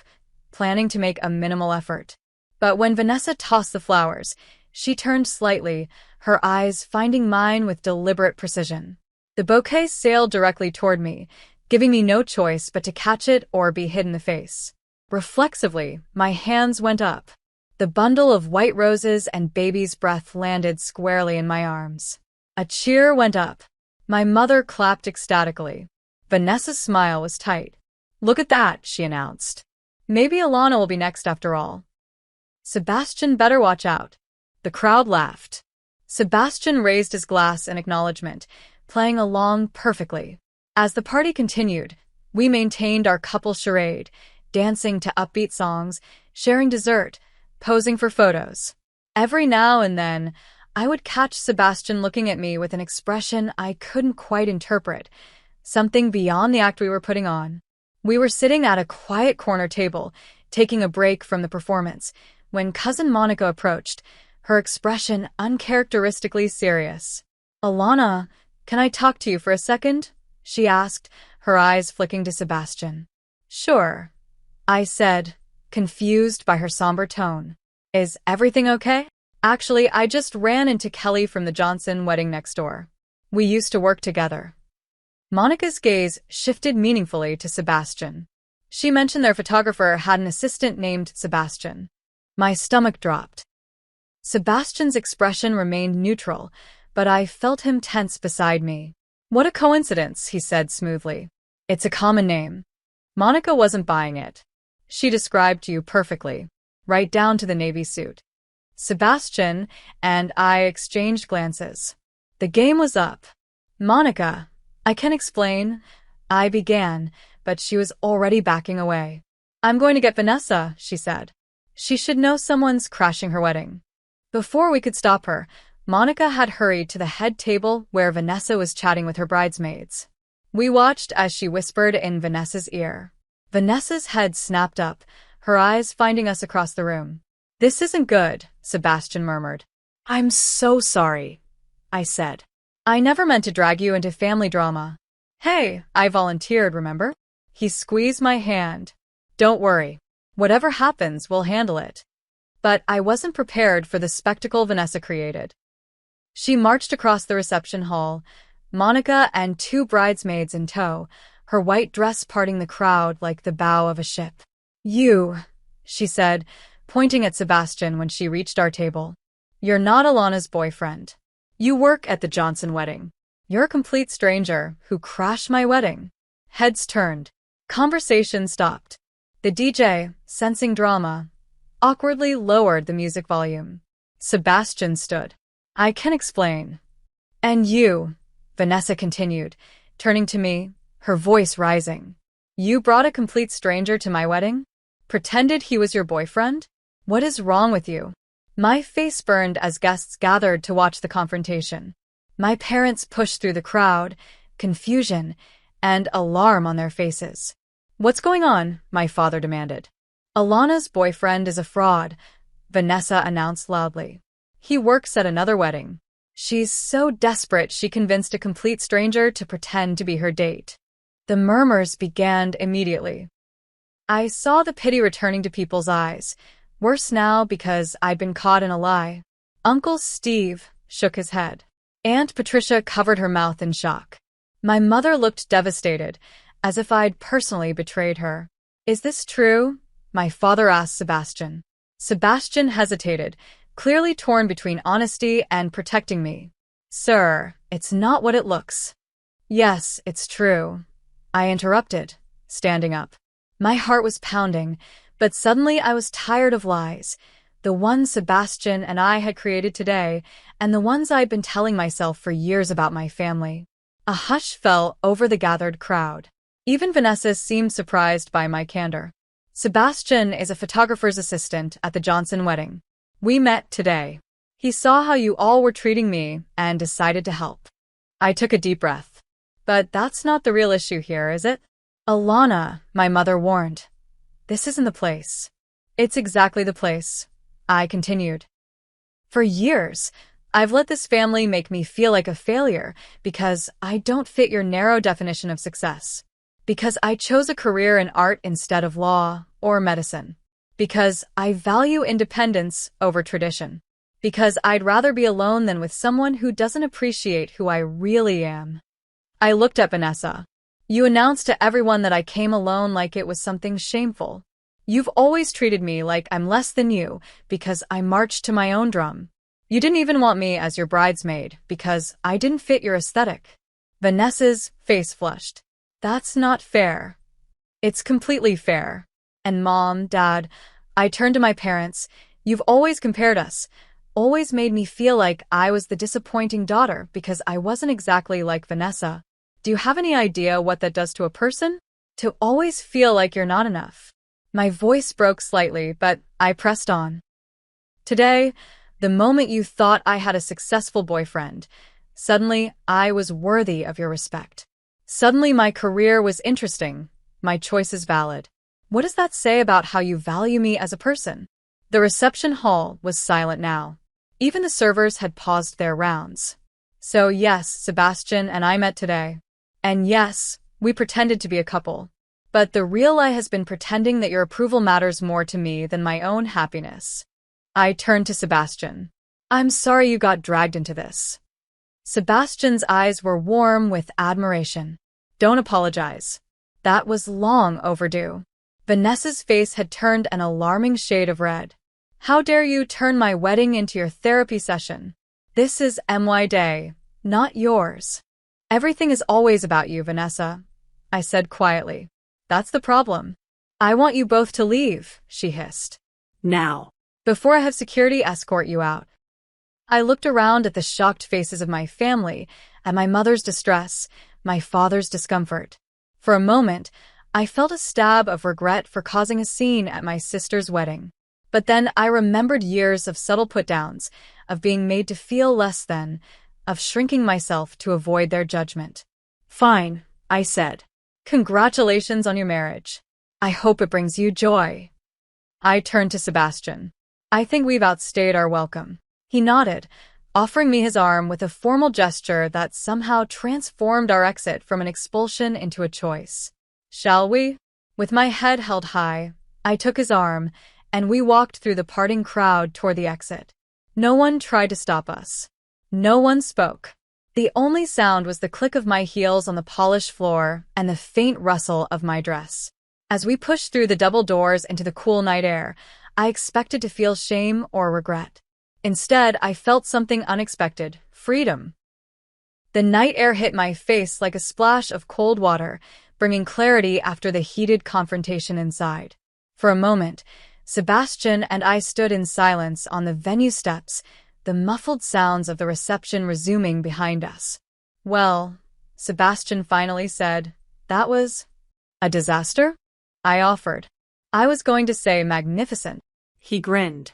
planning to make a minimal effort. But when Vanessa tossed the flowers, she turned slightly, her eyes finding mine with deliberate precision. The bouquet sailed directly toward me, giving me no choice but to catch it or be hit in the face. Reflexively, my hands went up. The bundle of white roses and baby's breath landed squarely in my arms. A cheer went up. My mother clapped ecstatically. Vanessa's smile was tight. Look at that, she announced. Maybe Alana will be next after all. Sebastian better watch out. The crowd laughed. Sebastian raised his glass in acknowledgement, playing along perfectly. As the party continued, we maintained our couple charade, dancing to upbeat songs, sharing dessert, posing for photos. Every now and then, I would catch Sebastian looking at me with an expression I couldn't quite interpret, something beyond the act we were putting on. We were sitting at a quiet corner table, taking a break from the performance, when Cousin Monica approached, her expression uncharacteristically serious. Alana, can I talk to you for a second? She asked, her eyes flicking to Sebastian. Sure, I said, confused by her somber tone. Is everything okay? Actually, I just ran into Kelly from the Johnson wedding next door. We used to work together. Monica's gaze shifted meaningfully to Sebastian. She mentioned their photographer had an assistant named Sebastian. My stomach dropped. Sebastian's expression remained neutral, but I felt him tense beside me. What a coincidence, he said smoothly. It's a common name. Monica wasn't buying it. She described you perfectly, right down to the navy suit. Sebastian and I exchanged glances. The game was up. Monica, I can explain, I began, but she was already backing away. I'm going to get Vanessa, she said. She should know someone's crashing her wedding. Before we could stop her, Monica had hurried to the head table where Vanessa was chatting with her bridesmaids. We watched as she whispered in Vanessa's ear. Vanessa's head snapped up, her eyes finding us across the room. This isn't good, Sebastian murmured. I'm so sorry, I said. I never meant to drag you into family drama. Hey, I volunteered, remember? He squeezed my hand. Don't worry. Whatever happens, we'll handle it. But I wasn't prepared for the spectacle Vanessa created. She marched across the reception hall, Monica and two bridesmaids in tow, her white dress parting the crowd like the bow of a ship. You, she said, pointing at Sebastian when she reached our table. You're not Alana's boyfriend. You work at the Johnson wedding. You're a complete stranger who crashed my wedding. Heads turned. Conversation stopped. The DJ, sensing drama, awkwardly lowered the music volume. Sebastian stood. I can explain. And you, Vanessa continued, turning to me, her voice rising. You brought a complete stranger to my wedding? Pretended he was your boyfriend? What is wrong with you? My face burned as guests gathered to watch the confrontation. My parents pushed through the crowd, confusion and alarm on their faces. What's going on? My father demanded. Alana's boyfriend is a fraud, Vanessa announced loudly. He works at another wedding. She's so desperate she convinced a complete stranger to pretend to be her date. The murmurs began immediately. I saw the pity returning to people's eyes, worse now because I'd been caught in a lie. Uncle Steve shook his head. Aunt Patricia covered her mouth in shock. My mother looked devastated, as if I'd personally betrayed her. Is this true? My father asked Sebastian. Sebastian hesitated, clearly torn between honesty and protecting me. Sir, it's not what it looks. Yes, it's true. I interrupted, standing up. My heart was pounding, but suddenly I was tired of lies. The ones Sebastian and I had created today, and the ones I'd been telling myself for years about my family. A hush fell over the gathered crowd. Even Vanessa seemed surprised by my candor. Sebastian is a photographer's assistant at the Johnson wedding. We met today. He saw how you all were treating me and decided to help. I took a deep breath. But that's not the real issue here, is it? Alana, my mother warned. This isn't the place. It's exactly the place, I continued. For years, I've let this family make me feel like a failure because I don't fit your narrow definition of success. Because I chose a career in art instead of law or medicine. Because I value independence over tradition. Because I'd rather be alone than with someone who doesn't appreciate who I really am. I looked at Vanessa. You announced to everyone that I came alone like it was something shameful. You've always treated me like I'm less than you because I marched to my own drum. You didn't even want me as your bridesmaid because I didn't fit your aesthetic. Vanessa's face flushed. That's not fair. It's completely fair. And Mom, Dad, I turned to my parents. You've always compared us, always made me feel like I was the disappointing daughter because I wasn't exactly like Vanessa. Do you have any idea what that does to a person? To always feel like you're not enough. My voice broke slightly, but I pressed on. Today, the moment you thought I had a successful boyfriend, suddenly I was worthy of your respect. Suddenly my career was interesting, my choices valid. What does that say about how you value me as a person? The reception hall was silent now. Even the servers had paused their rounds. So yes, Sebastian and I met today. And yes, we pretended to be a couple. But the real lie has been pretending that your approval matters more to me than my own happiness. I turned to Sebastian. I'm sorry you got dragged into this. Sebastian's eyes were warm with admiration. Don't apologize. That was long overdue. Vanessa's face had turned an alarming shade of red. How dare you turn my wedding into your therapy session? This is my day, not yours. Everything is always about you, Vanessa, I said quietly. That's the problem. I want you both to leave, she hissed. Now. Before I have security escort you out. I looked around at the shocked faces of my family, at my mother's distress, my father's discomfort. For a moment, I felt a stab of regret for causing a scene at my sister's wedding. But then I remembered years of subtle put-downs, of being made to feel less than, of shrinking myself to avoid their judgment. Fine, I said. Congratulations on your marriage. I hope it brings you joy. I turned to Sebastian. I think we've outstayed our welcome. He nodded, offering me his arm with a formal gesture that somehow transformed our exit from an expulsion into a choice. "Shall we?" With my head held high, I took his arm, and we walked through the parting crowd toward the exit. No one tried to stop us. No one spoke. The only sound was the click of my heels on the polished floor and the faint rustle of my dress. As we pushed through the double doors into the cool night air, I expected to feel shame or regret. Instead, I felt something unexpected: freedom. The night air hit my face like a splash of cold water, bringing clarity after the heated confrontation inside. For a moment, Sebastian and I stood in silence on the venue steps, the muffled sounds of the reception resuming behind us. "Well," Sebastian finally said, "that was a disaster?" I offered. I was going to say magnificent. He grinned.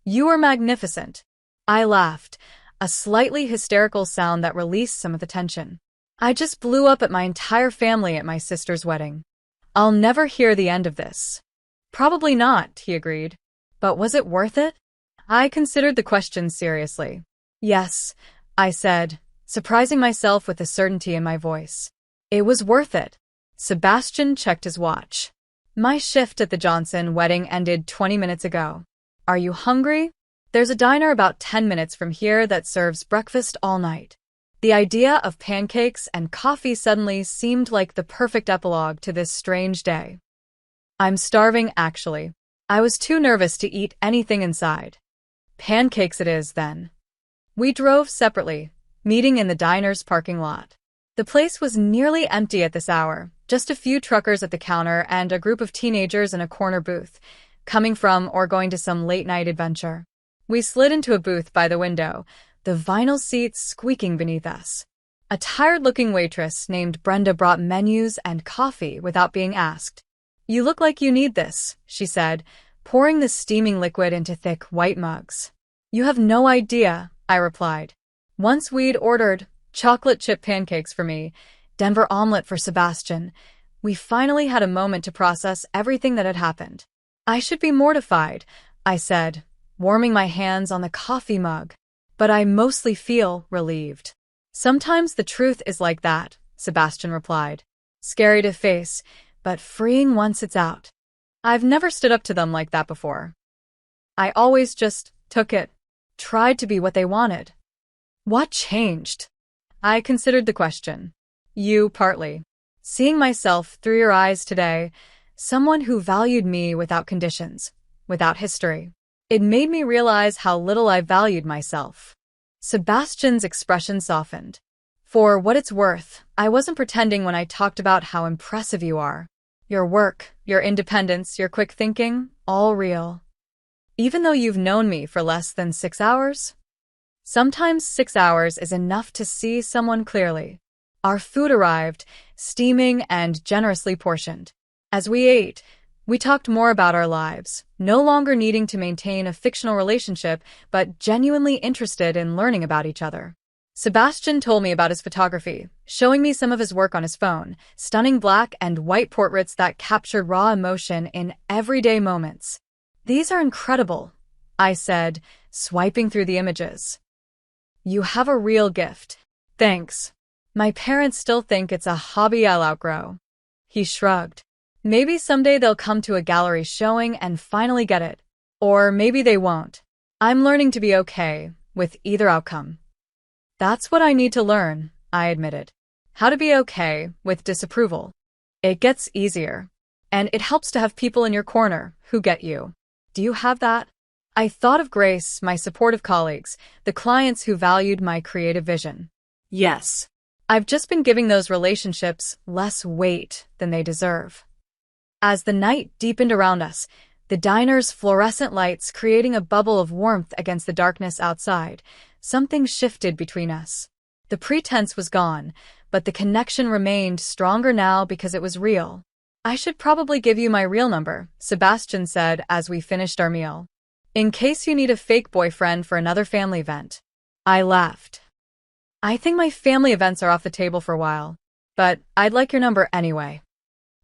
"You were magnificent." I laughed, a slightly hysterical sound that released some of the tension. "I just blew up at my entire family at my sister's wedding. I'll never hear the end of this." "Probably not," he agreed. "But was it worth it?" I considered the question seriously. "Yes," I said, surprising myself with the certainty in my voice. "It was worth it." Sebastian checked his watch. "My shift at the Johnson wedding ended 20 minutes ago. Are you hungry? There's a diner about 10 minutes from here that serves breakfast all night." The idea of pancakes and coffee suddenly seemed like the perfect epilogue to this strange day. "I'm starving, actually." I was too nervous to eat anything inside. "Pancakes it is, then." We drove separately, meeting in the diner's parking lot. The place was nearly empty at this hour, just a few truckers at the counter and a group of teenagers in a corner booth, coming from or going to some late-night adventure. We slid into a booth by the window, the vinyl seats squeaking beneath us. A tired-looking waitress named Brenda brought menus and coffee without being asked. "You look like you need this," she said, pouring the steaming liquid into thick, white mugs. "You have no idea," I replied. Once we'd ordered chocolate chip pancakes for me, Denver omelet for Sebastian, we finally had a moment to process everything that had happened. "I should be mortified," I said, warming my hands on the coffee mug. "But I mostly feel relieved." "Sometimes the truth is like that," Sebastian replied. "Scary to face, but freeing once it's out." I've never stood up to them like that before. I always just took it, tried to be what they wanted. What changed? I considered the question. You, partly. Seeing myself through your eyes today, someone who valued me without conditions, without history. It made me realize how little I valued myself. Sebastian's expression softened. "For what it's worth, I wasn't pretending when I talked about how impressive you are. Your work, your independence, your quick thinking, all real. Even though you've known me for less than 6 hours? Sometimes 6 hours is enough to see someone clearly." Our food arrived, steaming and generously portioned. As we ate, we talked more about our lives, no longer needing to maintain a fictional relationship, but genuinely interested in learning about each other. Sebastian told me about his photography, showing me some of his work on his phone, stunning black and white portraits that captured raw emotion in everyday moments. "These are incredible," I said, swiping through the images. "You have a real gift." "Thanks. My parents still think it's a hobby I'll outgrow." He shrugged. "Maybe someday they'll come to a gallery showing and finally get it. Or maybe they won't. I'm learning to be okay with either outcome." "That's what I need to learn," I admitted. "How to be okay with disapproval. It gets easier. And it helps to have people in your corner who get you. Do you have that?" I thought of Grace, my supportive colleagues, the clients who valued my creative vision. Yes. I've just been giving those relationships less weight than they deserve. As the night deepened around us, the diner's fluorescent lights creating a bubble of warmth against the darkness outside, something shifted between us. The pretense was gone, but the connection remained stronger now because it was real. "I should probably give you my real number," Sebastian said as we finished our meal. "In case you need a fake boyfriend for another family event." I laughed. "I think my family events are off the table for a while, but I'd like your number anyway."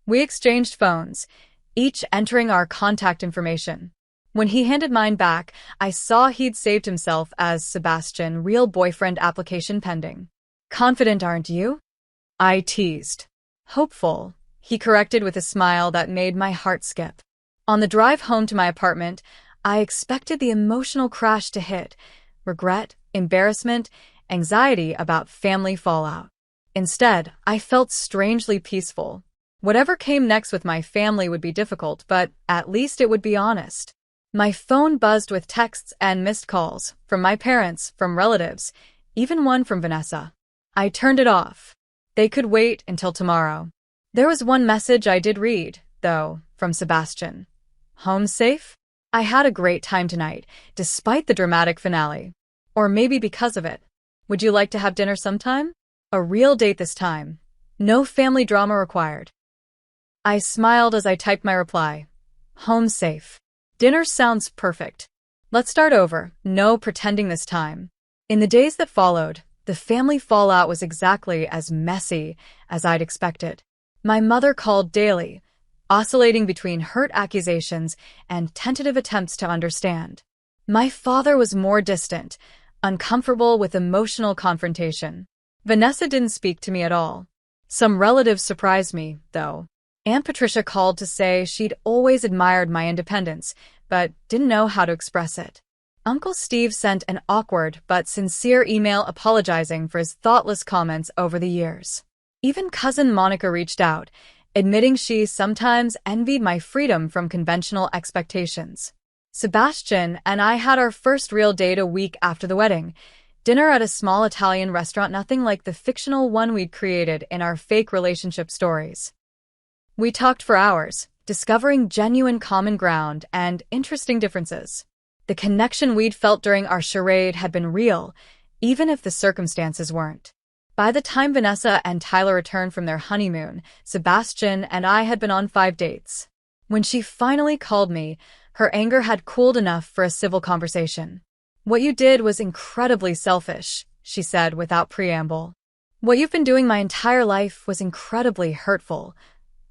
We exchanged phones, each entering our contact information. When he handed mine back, I saw he'd saved himself as Sebastian, real boyfriend application pending. Confident, aren't you? I teased. Hopeful, he corrected with a smile that made my heart skip. On the drive home to my apartment, I expected the emotional crash to hit: regret, embarrassment, anxiety about family fallout. Instead, I felt strangely peaceful. Whatever came next with my family would be difficult, but at least it would be honest. My phone buzzed with texts and missed calls, from my parents, from relatives, even one from Vanessa. I turned it off. They could wait until tomorrow. There was one message I did read, though, from Sebastian. Home safe? I had a great time tonight, despite the dramatic finale. Or maybe because of it. Would you like to have dinner sometime? A real date this time. No family drama required. I smiled as I typed my reply. Home safe. Dinner sounds perfect. Let's start over, no pretending this time. In the days that followed, the family fallout was exactly as messy as I'd expected. My mother called daily, oscillating between hurt accusations and tentative attempts to understand. My father was more distant, uncomfortable with emotional confrontation. Vanessa didn't speak to me at all. Some relatives surprised me, though. Aunt Patricia called to say she'd always admired my independence, but didn't know how to express it. Uncle Steve sent an awkward but sincere email apologizing for his thoughtless comments over the years. Even cousin Monica reached out, admitting she sometimes envied my freedom from conventional expectations. Sebastian and I had our first real date a week after the wedding. Dinner at a small Italian restaurant, nothing like the fictional one we'd created in our fake relationship stories. We talked for hours, discovering genuine common ground and interesting differences. The connection we'd felt during our charade had been real, even if the circumstances weren't. By the time Vanessa and Tyler returned from their honeymoon, Sebastian and I had been on 5 dates. When she finally called me, her anger had cooled enough for a civil conversation. What you did was incredibly selfish, she said without preamble. What you've been doing my entire life was incredibly hurtful,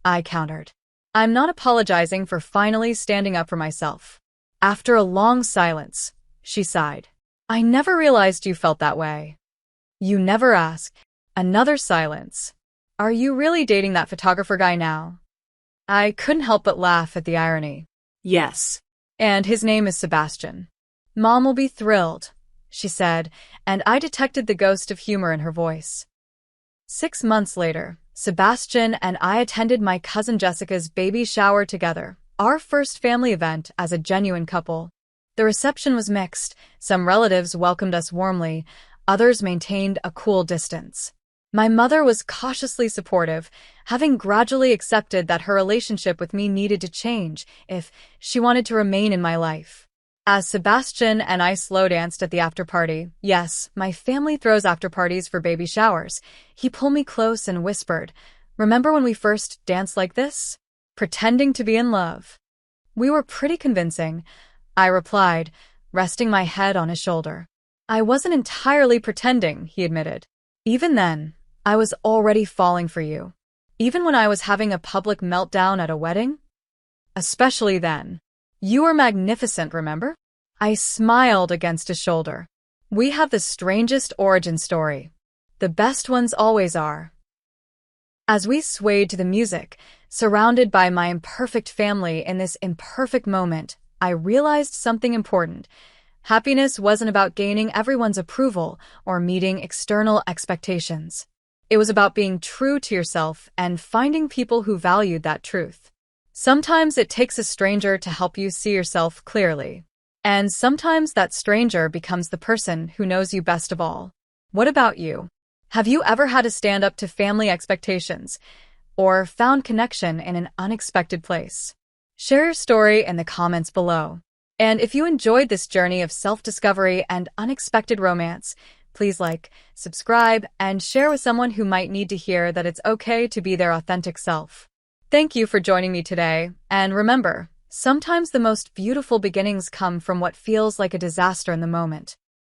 I countered. I'm not apologizing for finally standing up for myself. After a long silence, she sighed. I never realized you felt that way. You never asked. Another silence. Are you really dating that photographer guy now? I couldn't help but laugh at the irony. Yes. And his name is Sebastian. Mom will be thrilled, she said, and I detected the ghost of humor in her voice. 6 months later, Sebastian and I attended my cousin Jessica's baby shower together, our first family event as a genuine couple. The reception was mixed. Some relatives welcomed us warmly, others maintained a cool distance. My mother was cautiously supportive, having gradually accepted that her relationship with me needed to change if she wanted to remain in my life. As Sebastian and I slow danced at the after-party, yes, my family throws after-parties for baby showers, he pulled me close and whispered, "Remember when we first danced like this? Pretending to be in love." We were pretty convincing, I replied, resting my head on his shoulder. I wasn't entirely pretending, he admitted. Even then, I was already falling for you. Even when I was having a public meltdown at a wedding? Especially then. You were magnificent, remember? I smiled against his shoulder. We have the strangest origin story. The best ones always are. As we swayed to the music, surrounded by my imperfect family in this imperfect moment, I realized something important. Happiness wasn't about gaining everyone's approval or meeting external expectations. It was about being true to yourself and finding people who valued that truth. Sometimes it takes a stranger to help you see yourself clearly. And sometimes that stranger becomes the person who knows you best of all. What about you? Have you ever had to stand up to family expectations or found connection in an unexpected place? Share your story in the comments below. And if you enjoyed this journey of self-discovery and unexpected romance, please like, subscribe, and share with someone who might need to hear that it's okay to be their authentic self. Thank you for joining me today, and remember, sometimes the most beautiful beginnings come from what feels like a disaster in the moment.